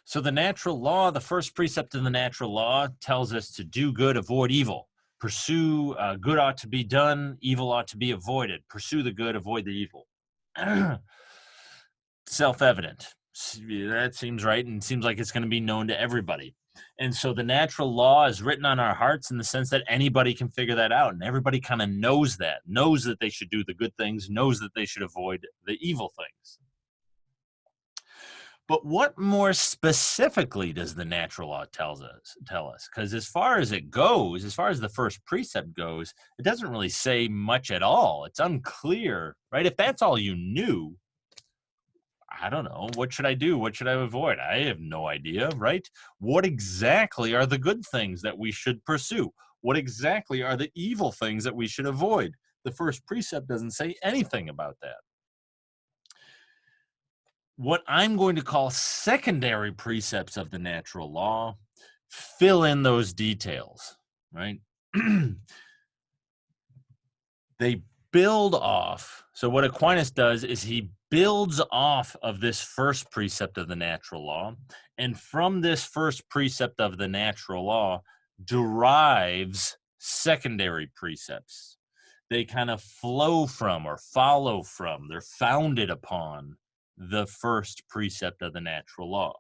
So the natural law, the first precept of the natural law tells us to do good, avoid evil. Pursue good ought to be done, evil ought to be avoided. Pursue the good, avoid the evil. Self-evident. That seems right, and seems like it's going to be known to everybody. And so the natural law is written on our hearts in the sense that anybody can figure that out, and everybody kind of knows that they should do the good things, knows that they should avoid the evil things. But what more specifically does the natural law tell us? Because as far as it goes, as far as the first precept goes, it doesn't really say much at all. It's unclear, right? If that's all you knew, I don't know. What should I do? What should I avoid? I have no idea, right? What exactly are the good things that we should pursue? What exactly are the evil things that we should avoid? The first precept doesn't say anything about that. What I'm going to call secondary precepts of the natural law fill in those details, right? They build off. So what Aquinas does is he builds off of this first precept of the natural law, and from this first precept of the natural law derives secondary precepts. They kind of flow from or follow from, they're founded upon the first precept of the natural law.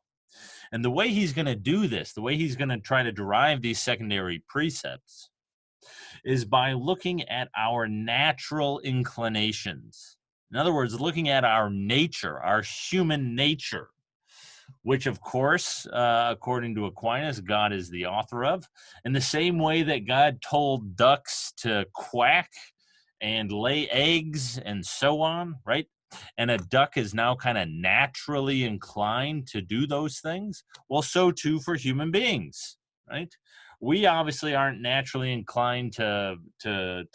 And the way he's going to do this, the way he's going to try to derive these secondary precepts, is by looking at our natural inclinations. In other words, looking at our nature, our human nature, which, of course, according to Aquinas, God is the author of. In the same way that God told ducks to quack and lay eggs and so on, right? And a duck is now kind of naturally inclined to do those things. Well, so too for human beings, right? We obviously aren't naturally inclined to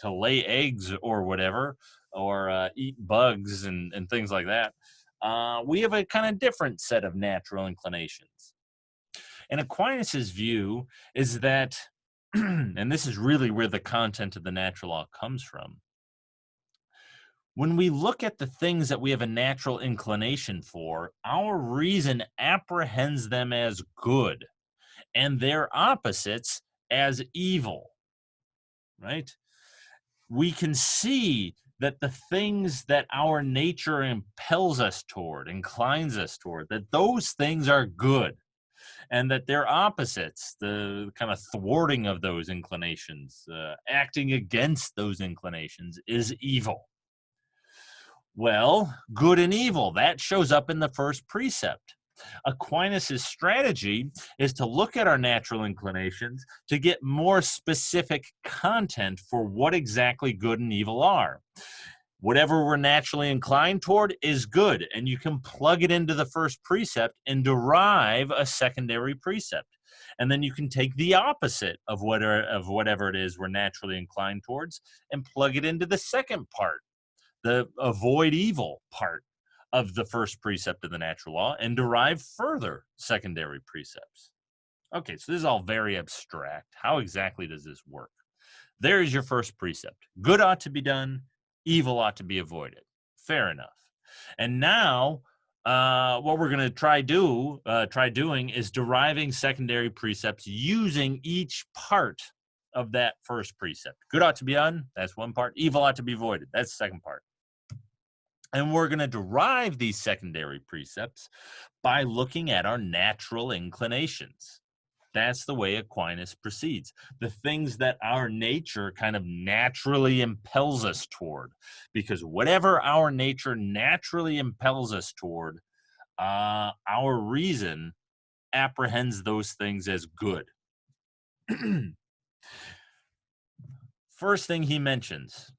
lay eggs or whatever, or eat bugs and things like that. We have a kind of different set of natural inclinations. And Aquinas's view is that, and this is really where the content of the natural law comes from, when we look at the things that we have a natural inclination for, our reason apprehends them as good and their opposites as evil, right? We can see that the things that our nature impels us toward, inclines us toward, that those things are good, and that their opposites, the kind of thwarting of those inclinations, acting against those inclinations, is evil. Well, good and evil, that shows up in the first precept. Aquinas' strategy is to look at our natural inclinations to get more specific content for what exactly good and evil are. Whatever we're naturally inclined toward is good, and you can plug it into the first precept and derive a secondary precept. And then you can take the opposite of whatever it is we're naturally inclined towards and plug it into the second part, the avoid evil part of the first precept of the natural law, and derive further secondary precepts. Okay, so this is all very abstract. How exactly does this work? There is your first precept. Good ought to be done, evil ought to be avoided. Fair enough. And now, what we're going to try doing is deriving secondary precepts using each part of that first precept. Good ought to be done, that's one part. Evil ought to be avoided, that's the second part. And we're going to derive these secondary precepts by looking at our natural inclinations. That's the way Aquinas proceeds. The things that our nature kind of naturally impels us toward. Because whatever our nature naturally impels us toward, our reason apprehends those things as good. First thing he mentions,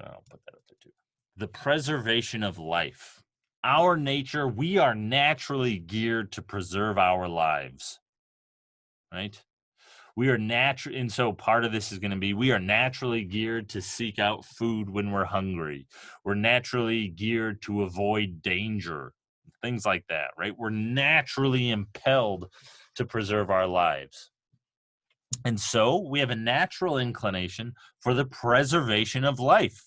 I'll put that up there too, the preservation of life. Our nature, we are naturally geared to preserve our lives, right? We are natural, and so part of this is going to be we are naturally geared to seek out food when we're hungry. We're naturally geared to avoid danger, things like that, right? We're naturally impelled to preserve our lives. And so we have a natural inclination for the preservation of life.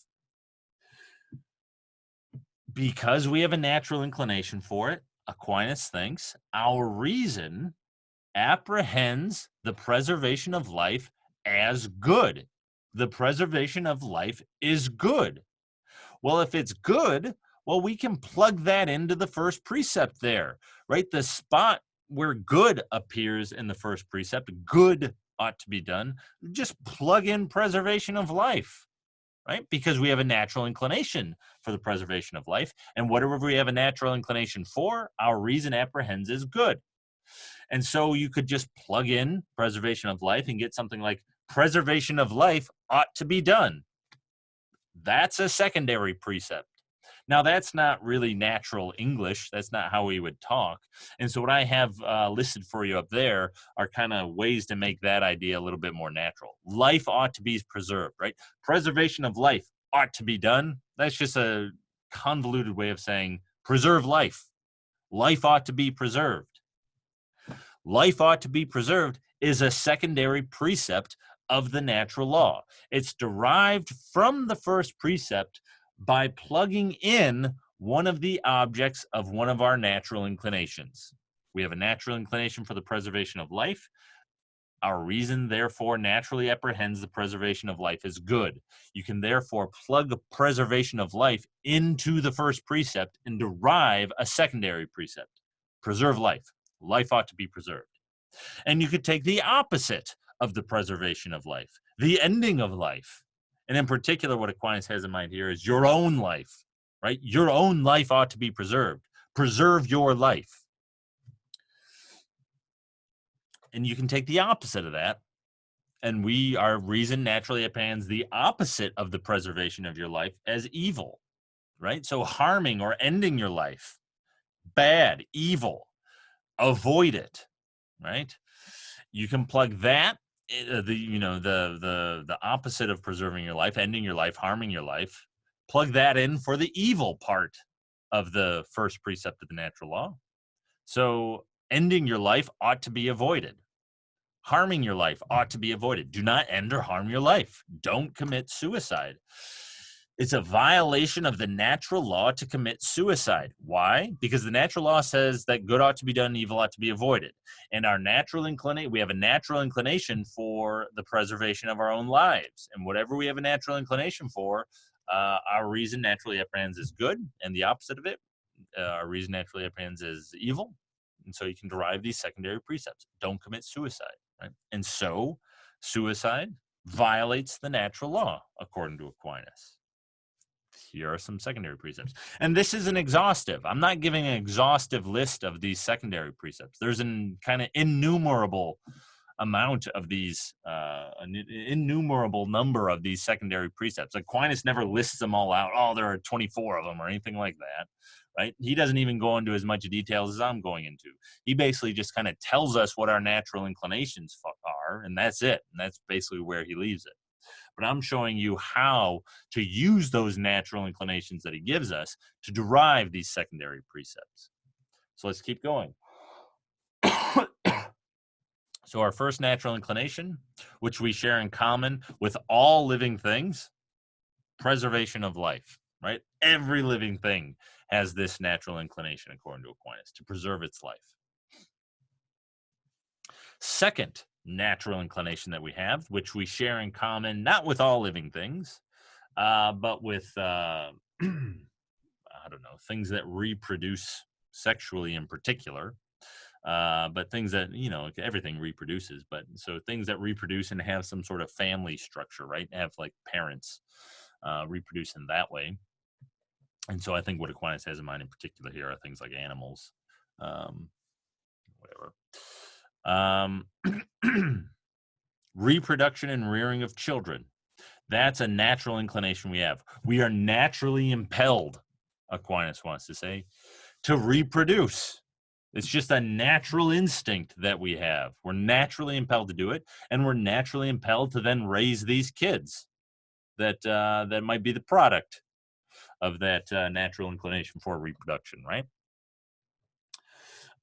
Because we have a natural inclination for it, Aquinas thinks our reason apprehends the preservation of life as good. The preservation of life is good. Well, if it's good, well, we can plug that into the first precept there, right? The spot where good appears in the first precept, good ought to be done, just plug in preservation of life, right? Because we have a natural inclination for the preservation of life. And whatever we have a natural inclination for, our reason apprehends as good. And so you could just plug in preservation of life and get something like preservation of life ought to be done. That's a secondary precept. Now, that's not really natural English. That's not how we would talk. And so what I have listed for you up there are kind of ways to make that idea a little bit more natural. Life ought to be preserved, right? Preservation of life ought to be done. That's just a convoluted way of saying preserve life. Life ought to be preserved. Life ought to be preserved is a secondary precept of the natural law. It's derived from the first precept by plugging in one of the objects of one of our natural inclinations. We have a natural inclination for the preservation of life. Our reason, therefore, naturally apprehends the preservation of life as good. You can therefore plug preservation of life into the first precept and derive a secondary precept. Preserve life. Life ought to be preserved. And you could take the opposite of the preservation of life, the ending of life. And in particular, what Aquinas has in mind here is your own life, right? Your own life ought to be preserved. Preserve your life. And you can take the opposite of that. And our reason naturally apprehends the opposite of the preservation of your life as evil, right? So harming or ending your life, bad, evil, avoid it, right? You can plug that, the opposite of preserving your life, ending your life, harming your life, plug that in for the evil part of the first precept of the natural law. So ending your life ought to be avoided. Harming your life ought to be avoided. Do not end or harm your life. Don't commit suicide. It's a violation of the natural law to commit suicide. Why? Because the natural law says that good ought to be done, evil ought to be avoided. And our natural inclination, we have a natural inclination for the preservation of our own lives. And whatever we have a natural inclination for, our reason naturally apprehends as good, and the opposite of it, our reason naturally apprehends as evil. And so you can derive these secondary precepts. Don't commit suicide, right? And so suicide violates the natural law, according to Aquinas. Here are some secondary precepts. And this isn't exhaustive. I'm not giving an exhaustive list of these secondary precepts. There's an kind of innumerable amount of these, an innumerable number of these secondary precepts. Aquinas never lists them all out. Oh, there are 24 of them or anything like that, right? He doesn't even go into as much details as I'm going into. He basically just kind of tells us what our natural inclinations are, and that's it. And that's basically where he leaves it. But I'm showing you how to use those natural inclinations that he gives us to derive these secondary precepts. So let's keep going. So our first natural inclination, which we share in common with all living things, preservation of life, right? Every living thing has this natural inclination, according to Aquinas, to preserve its life. Second natural inclination that we have, which we share in common, not with all living things, but with, I don't know, things that reproduce sexually in particular, but things that, everything reproduces, but so things that reproduce and have some sort of family structure, right? Have like parents reproduce in that way. And so I think what Aquinas has in mind in particular here are things like animals, whatever. Reproduction and rearing of children. That's a natural inclination we have. We are naturally impelled, Aquinas wants to say, to reproduce. It's just a natural instinct that we have. We're naturally impelled to do it, and we're naturally impelled to then raise these kids that might be the product of that natural inclination for reproduction, right?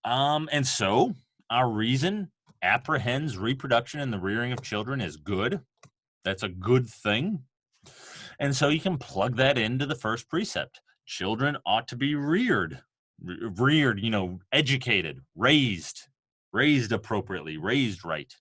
And so our reason apprehends reproduction and the rearing of children as good. That's a good thing. And so you can plug that into the first precept. Children ought to be reared. reared, educated, raised appropriately, raised right.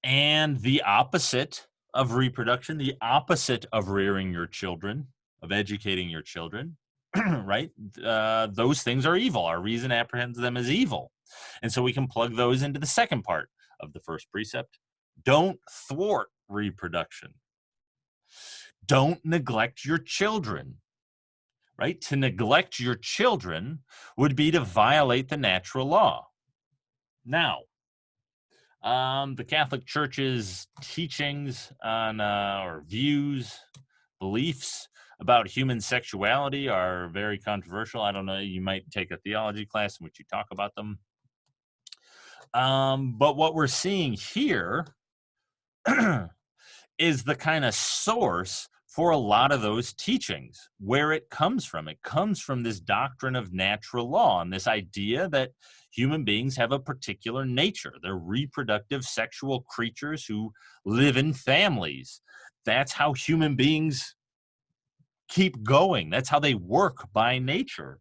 And the opposite of reproduction, the opposite of rearing your children, of educating your children, right? Those things are evil. Our reason apprehends them as evil. And so we can plug those into the second part of the first precept. Don't thwart reproduction. Don't neglect your children, right? To neglect your children would be to violate the natural law. Now, the Catholic Church's teachings on or views, beliefs about human sexuality are very controversial. I don't know, you might take a theology class in which you talk about them. But what we're seeing here is the kind of source for a lot of those teachings, where it comes from. It comes from this doctrine of natural law and this idea that human beings have a particular nature. They're reproductive sexual creatures who live in families. That's how human beings keep going. That's how they work by nature.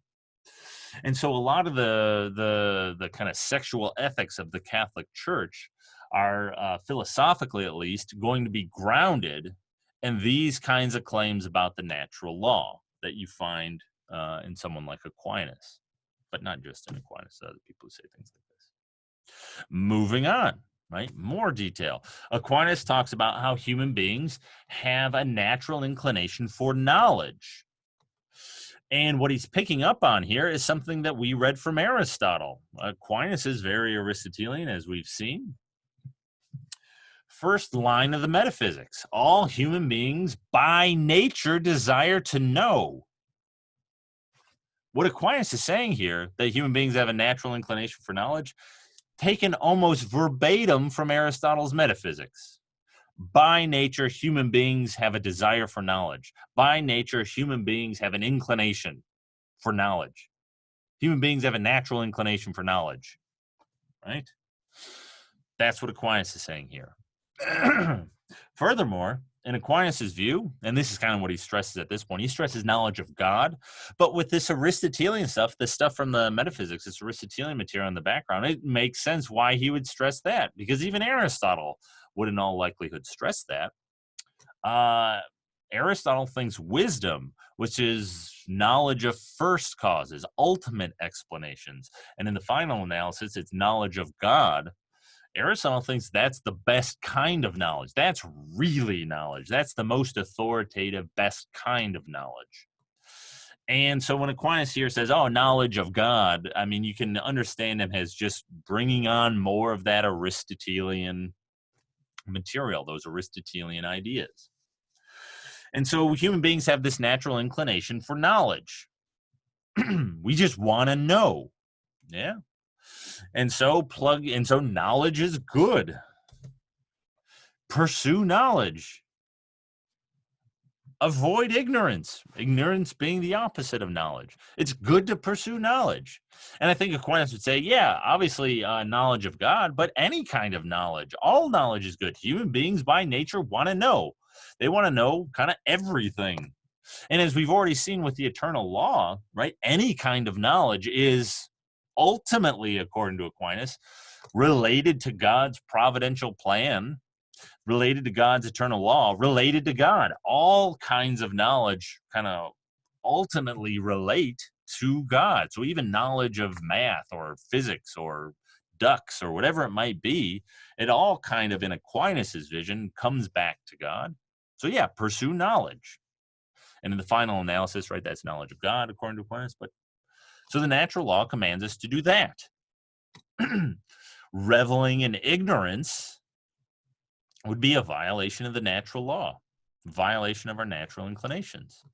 And so a lot of the kind of sexual ethics of the Catholic Church are philosophically, at least, going to be grounded in these kinds of claims about the natural law that you find in someone like Aquinas, but not just in Aquinas, other people who say things like this. Moving on, right? More detail. Aquinas talks about how human beings have a natural inclination for knowledge. And what he's picking up on here is something that we read from Aristotle. Aquinas is very Aristotelian, as we've seen. First line of the Metaphysics: all human beings by nature desire to know. What Aquinas is saying here, that human beings have a natural inclination for knowledge, taken almost verbatim from Aristotle's Metaphysics. By nature, human beings have a desire for knowledge. By nature, human beings have an inclination for knowledge. Human beings have a natural inclination for knowledge, right? That's what Aquinas is saying here. Furthermore, in Aquinas' view, and this is kind of what he stresses at this point, he stresses knowledge of God, but with this Aristotelian stuff, this stuff from the Metaphysics, this Aristotelian material in the background, it makes sense why he would stress that, because even Aristotle would in all likelihood stress that. Aristotle thinks wisdom, which is knowledge of first causes, ultimate explanations, and in the final analysis, it's knowledge of God. Aristotle thinks that's the best kind of knowledge. That's really knowledge. That's the most authoritative, best kind of knowledge. And so when Aquinas here says, oh, knowledge of God, I mean, you can understand him as just bringing on more of that Aristotelian material, those Aristotelian ideas. And so human beings have this natural inclination for knowledge. We just want to know. Yeah. And so knowledge is good. Pursue knowledge. Avoid ignorance. Ignorance being the opposite of knowledge. It's good to pursue knowledge. And I think Aquinas would say, yeah, obviously knowledge of God, but any kind of knowledge. All knowledge is good. Human beings by nature want to know. They want to know kind of everything. And as we've already seen with the eternal law, right, any kind of knowledge is ultimately, according to Aquinas, related to God's providential plan, related to God's eternal law, related to God. All kinds of knowledge kind of ultimately relate to God. So even knowledge of math or physics or ducks or whatever it might be, it all kind of, in Aquinas' vision, comes back to God. So yeah, pursue knowledge. And in the final analysis, right, that's knowledge of God, according to Aquinas. But so the natural law commands us to do that. Reveling in ignorance would be a violation of the natural law, violation of our natural inclinations.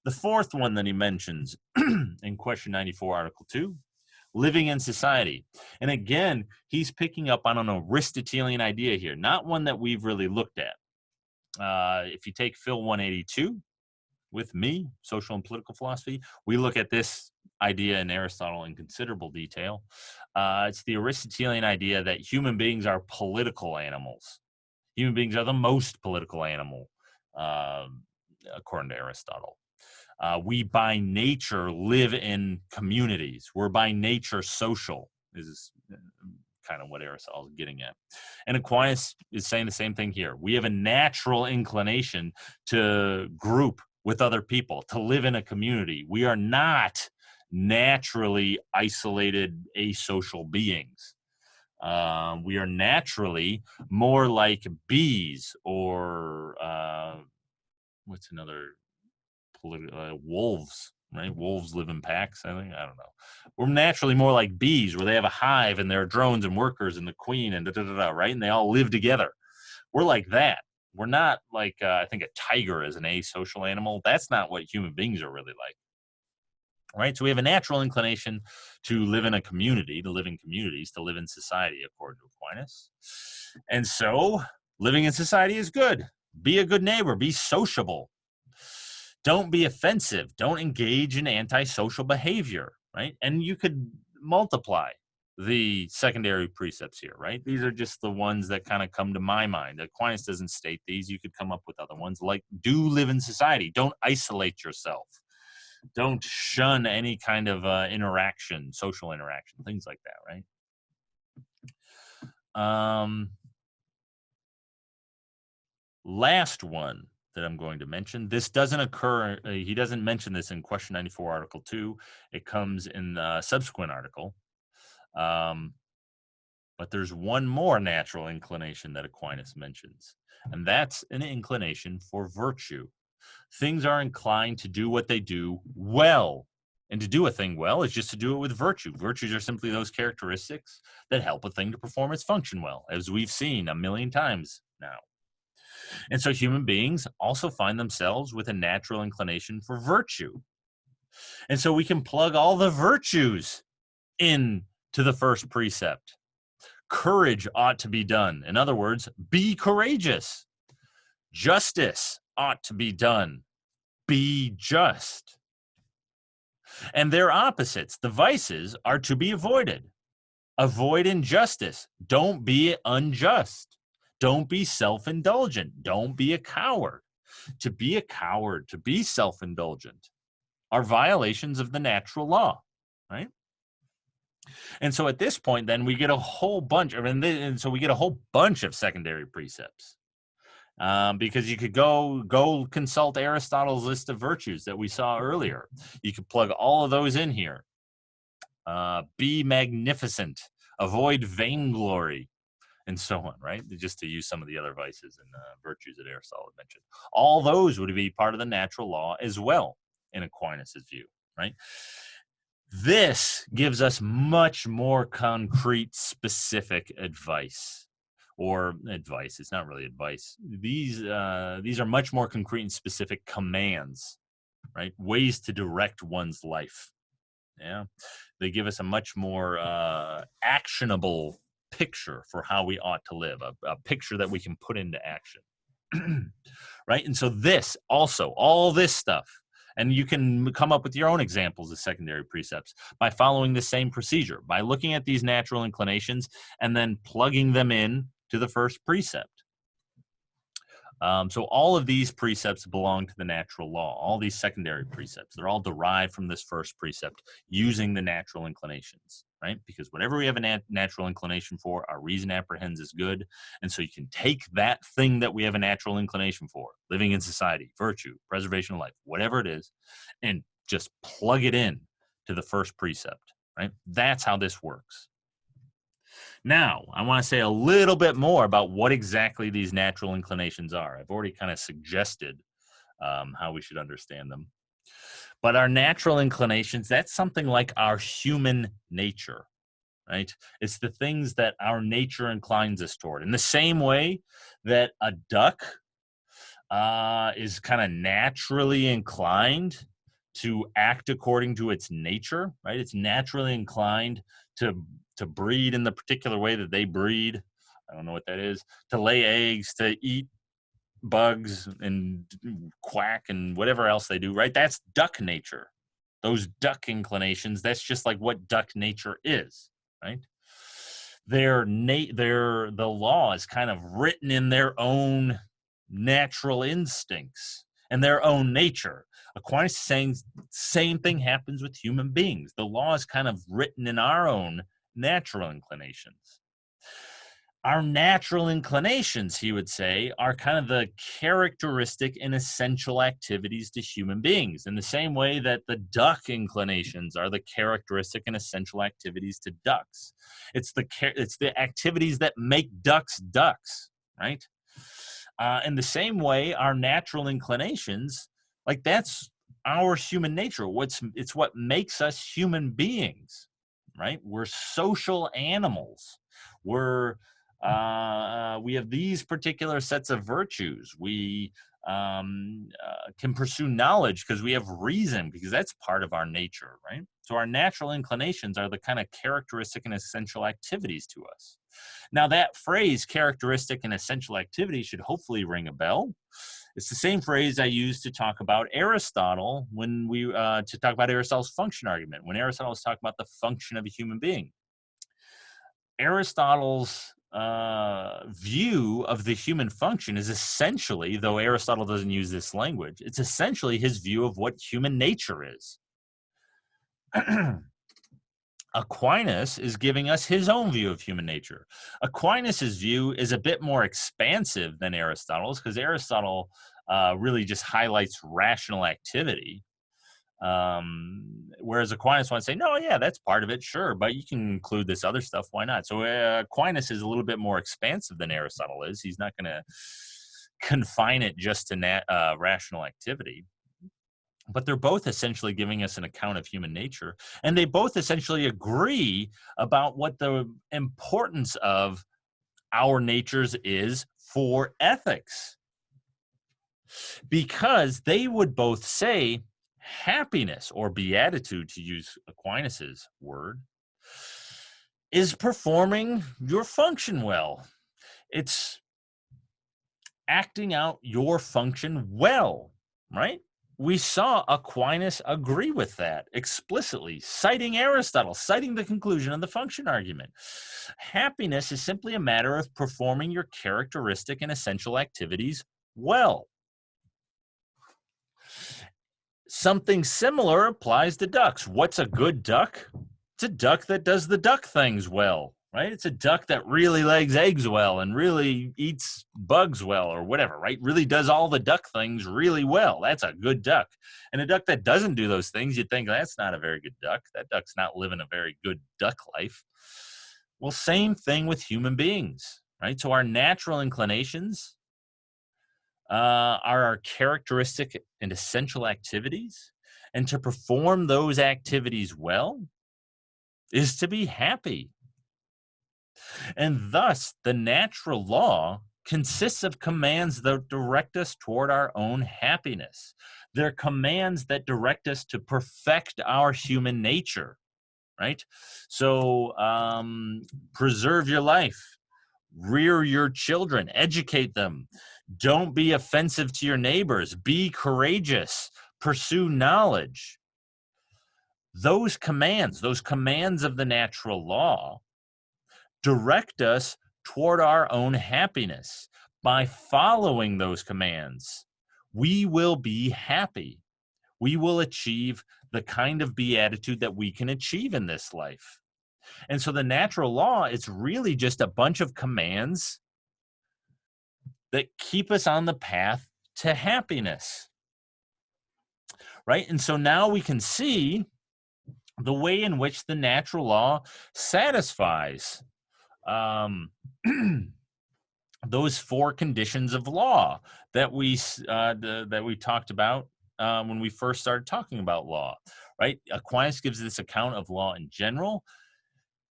The fourth one that he mentions in question 94, Article 2, living in society. And again, he's picking up on an Aristotelian idea here, not one that we've really looked at. If you take Phil 182 with me, social and political philosophy, we look at this idea in Aristotle in considerable detail. It's the Aristotelian idea that human beings are political animals. Human beings are the most political animal, according to Aristotle. We by nature live in communities. We're by nature social, is kind of what Aristotle's getting at. And Aquinas is saying the same thing here. We have a natural inclination to group with other people, to live in a community. We are not naturally isolated, asocial beings. We are naturally more like bees or what's another wolves, right? Wolves live in packs, I think. I don't know. We're naturally more like bees, where they have a hive and there are drones and workers and the queen and right? And they all live together. We're like that. We're not like, I think a tiger is an asocial animal. That's not what human beings are really like. Right? So we have a natural inclination to live in a community, to live in communities, to live in society, according to Aquinas. And so living in society is good. Be a good neighbor, be sociable. Don't be offensive. Don't engage in antisocial behavior, right? And you could multiply the secondary precepts here, right? These are just the ones that kind of come to my mind. Aquinas doesn't state these. You could come up with other ones, like do live in society. Don't isolate yourself. Don't shun any kind of interaction, social interaction, things like that, right? Last one that I'm going to mention. This doesn't occur, he doesn't mention this in question 94, article 2. It comes in the subsequent article. But there's one more natural inclination that Aquinas mentions, and that's an inclination for virtue. Things are inclined to do what they do well. And to do a thing well is just to do it with virtue. Virtues are simply those characteristics that help a thing to perform its function well, as we've seen a million times now. And so human beings also find themselves with a natural inclination for virtue. And so we can plug all the virtues in to the first precept. Courage ought to be done. In other words, be courageous. Justice ought to be done. Be just. And their opposites, the vices, are to be avoided. Avoid injustice. Don't be unjust. Don't be self-indulgent. Don't be a coward. To be a coward, to be self-indulgent, are violations of the natural law, right? And so at this point, then we get a whole bunch, and so we get a whole bunch of secondary precepts. Because you could go consult Aristotle's list of virtues that we saw earlier. You could plug all of those in here. Be magnificent, avoid vainglory, and so on, right? Just to use some of the other vices and virtues that Aristotle had mentioned. All those would be part of the natural law as well, in Aquinas' view, right? This gives us much more concrete, specific advice. Or advice, it's not really advice. These are much more concrete and specific commands, right? Ways to direct one's life. Yeah, they give us a much more actionable picture for how we ought to live, a picture that we can put into action. Right? And so this also, all this stuff, and you can come up with your own examples of secondary precepts by following the same procedure, by looking at these natural inclinations and then plugging them in to the first precept. So all of these precepts belong to the natural law. All these secondary precepts, they're all derived from this first precept using the natural inclinations, right? Because whatever we have a natural inclination for, our reason apprehends as good. And so you can take that thing that we have a natural inclination for, living in society, virtue, preservation of life, whatever it is, and just plug it in to the first precept, right? That's how this works. Now, I want to say a little bit more about what exactly these natural inclinations are. I've already kind of suggested how we should understand them. But our natural inclinations, that's something like our human nature, right? It's the things that our nature inclines us toward. In the same way that a duck is kind of naturally inclined to act according to its nature, right? It's naturally inclined to breed in the particular way that they breed. I don't know what that is. To lay eggs, to eat bugs and quack and whatever else they do, right? That's duck nature. Those duck inclinations, that's just like what duck nature is, right? The law is kind of written in their own natural instincts and their own nature. Aquinas is saying same thing happens with human beings. The law is kind of written in our own natural inclinations. Our natural inclinations, he would say, are kind of the characteristic and essential activities to human beings, in the same way that the duck inclinations are the characteristic and essential activities to ducks. It's the activities that make ducks ducks, right? In the same way, our natural inclinations, like that's our human nature. It's what makes us human beings, right? We're social animals. We have these particular sets of virtues. We can pursue knowledge because we have reason, because that's part of our nature, right? So our natural inclinations are the kind of characteristic and essential activities to us. Now, that phrase, characteristic and essential activity, should hopefully ring a bell. It's the same phrase I used to talk about Aristotle when to talk about Aristotle's function argument, when Aristotle was talking about the function of a human being. Aristotle's view of the human function is essentially, though Aristotle doesn't use this language, it's essentially his view of what human nature is. Aquinas is giving us his own view of human nature. Aquinas's view is a bit more expansive than Aristotle's, because Aristotle really just highlights rational activity. Whereas Aquinas wants to say, no, yeah, that's part of it, sure, but you can include this other stuff, why not? So Aquinas is a little bit more expansive than Aristotle is. He's not going to confine it just to rational activity. But they're both essentially giving us an account of human nature, and they both essentially agree about what the importance of our natures is for ethics. Because they would both say happiness, or beatitude, to use Aquinas's word, is performing your function well. It's acting out your function well, right? We saw Aquinas agree with that explicitly, citing Aristotle, citing the conclusion of the function argument. Happiness is simply a matter of performing your characteristic and essential activities well. Something similar applies to ducks. What's a good duck? It's a duck that does the duck things well, right? It's a duck that really lays eggs well and really eats bugs well, or whatever, right? Really does all the duck things really well. That's a good duck. And a duck that doesn't do those things, you'd think that's not a very good duck. That duck's not living a very good duck life. Well, same thing with human beings, right? So our natural inclinations are our characteristic and essential activities. And to perform those activities well is to be happy. And thus, the natural law consists of commands that direct us toward our own happiness. They're commands that direct us to perfect our human nature, right? So, preserve your life, rear your children, educate them, don't be offensive to your neighbors, be courageous, pursue knowledge. Those commands of the natural law, direct us toward our own happiness. By following those commands, we will be happy. We will achieve the kind of beatitude that we can achieve in this life. And so the natural law is really just a bunch of commands that keep us on the path to happiness, right? And so now we can see the way in which the natural law satisfies those four conditions of law that we talked about when we first started talking about law, right? Aquinas gives this account of law in general.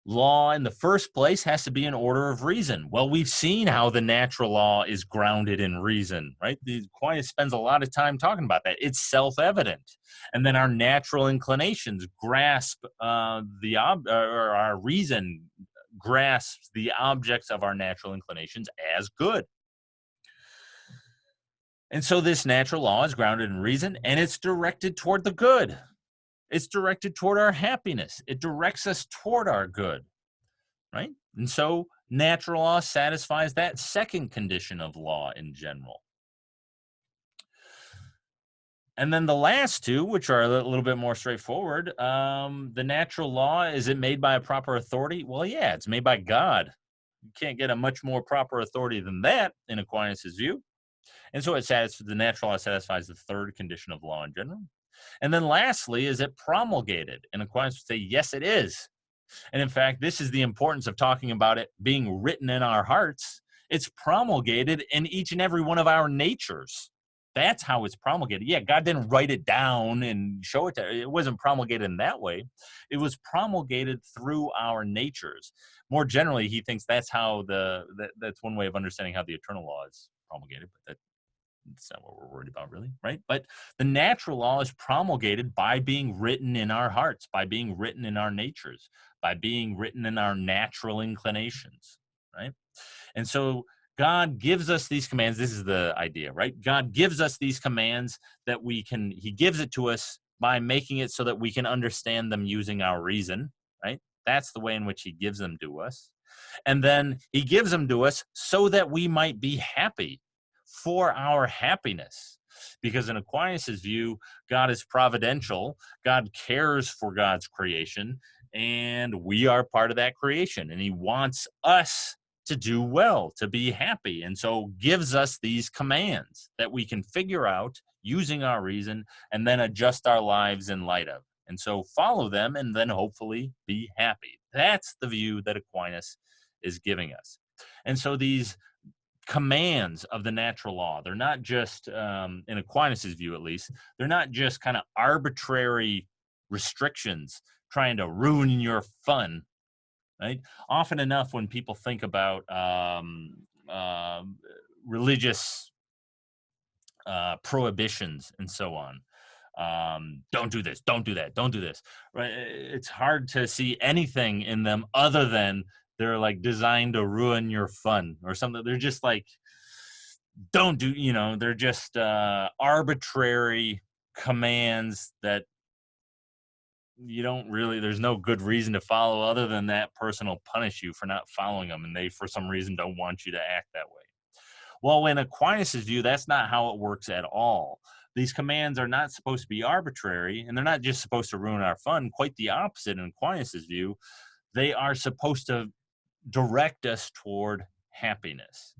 Law in the first place has to be an order of reason. Well, we've seen how the natural law is grounded in reason, right? Aquinas spends a lot of time talking about that. It's self-evident. And then our natural inclinations grasp or our reason grasps the objects of our natural inclinations as good. And so this natural law is grounded in reason, and it's directed toward the good. It's directed toward our happiness. It directs us toward our good, right? And so natural law satisfies that second condition of law in general. And then the last two, which are a little bit more straightforward, the natural law, is it made by a proper authority? Well, yeah, it's made by God. You can't get a much more proper authority than that in Aquinas' view. And so the natural law satisfies the third condition of law in general. And then lastly, is it promulgated? And Aquinas would say, yes, it is. And in fact, this is the importance of talking about it being written in our hearts. It's promulgated in each and every one of our natures. That's how it's promulgated. Yeah, God didn't write it down and show it to, it wasn't promulgated in that way. It was promulgated through our natures. More generally, he thinks that's how that's one way of understanding how the eternal law is promulgated, but that's not what we're worried about, really, right? But the natural law is promulgated by being written in our hearts, by being written in our natures, by being written in our natural inclinations, right? And so God gives us these commands. This is the idea, right? God gives us these commands that he gives it to us by making it so that we can understand them using our reason, right? That's the way in which he gives them to us. And then he gives them to us so that we might be happy, for our happiness. Because in Aquinas' view, God is providential, God cares for God's creation, and we are part of that creation. And he wants us to do well, to be happy. And so gives us these commands that we can figure out using our reason and then adjust our lives in light of. And so follow them and then hopefully be happy. That's the view that Aquinas is giving us. And so these commands of the natural law, they're not just, in Aquinas' view at least, they're not just kind of arbitrary restrictions trying to ruin your fun, right? Often enough, when people think about religious prohibitions and so on, don't do this, don't do that, don't do this, right? It's hard to see anything in them other than they're like designed to ruin your fun or something. They're just like, don't do, they're just arbitrary commands that you don't really, there's no good reason to follow other than that person will punish you for not following them, and they for some reason don't want you to act that way. Well, in Aquinas' view, that's not how it works at all. These commands are not supposed to be arbitrary, and they're not just supposed to ruin our fun. Quite the opposite in Aquinas' view. They are supposed to direct us toward happiness.